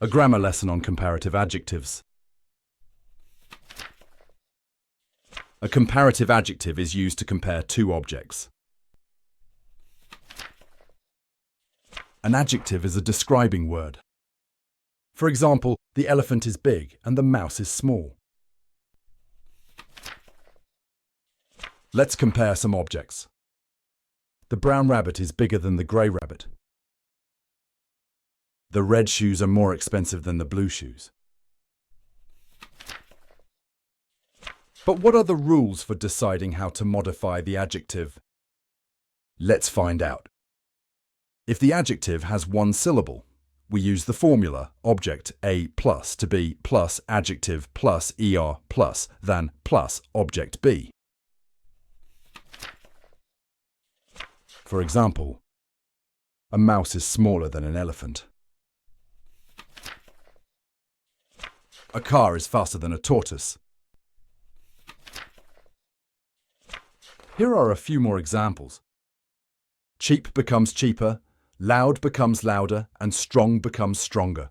A grammar lesson on comparative adjectives. A comparative adjective is used to compare two objects. An adjective is a describing word. For example, the elephant is big and the mouse is small. Let's compare some objects. The brown rabbit is bigger than the grey rabbit. The red shoes are more expensive than the blue shoes. But what are the rules for deciding how to modify the adjective? Let's find out. If the adjective has one syllable, we use the formula object A plus to be plus adjective plus er plus than plus object B. For example, a mouse is smaller than an elephant. A car is faster than a tortoise. Here are a few more examples. Cheap becomes cheaper, loud becomes louder, and strong becomes stronger.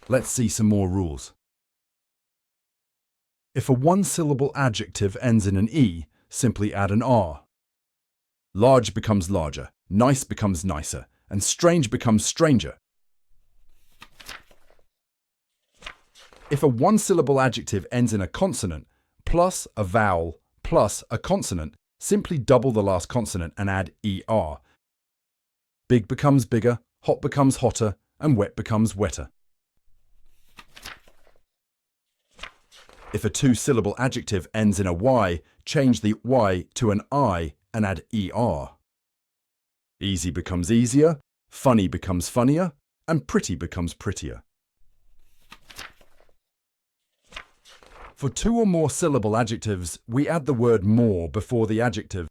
Let's see some more rules. If a one-syllable adjective ends in an E, simply add an R. Large becomes larger, nice becomes nicer, and strange becomes stranger. If a one-syllable adjective ends in a consonant, plus a vowel, plus a consonant, simply double the last consonant and add ER. Big becomes bigger, hot becomes hotter, and wet becomes wetter. If a two-syllable adjective ends in a Y, change the Y to an I and add ER. Easy becomes easier, funny becomes funnier, and pretty becomes prettier. For two or more syllable adjectives, we add the word more before the adjective.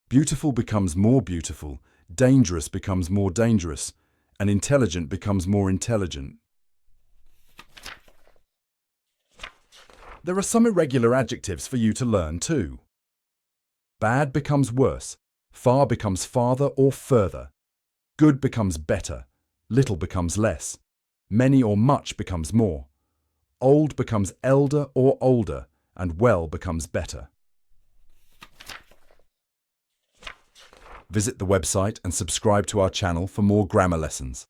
Beautiful becomes more beautiful, dangerous becomes more dangerous, and intelligent becomes more intelligent. There are some irregular adjectives for you to learn too. Bad becomes worse, far becomes farther or further, good becomes better, little becomes less, many or much becomes more. Old becomes elder or older, and well becomes better. Visit the website and subscribe to our channel for more grammar lessons.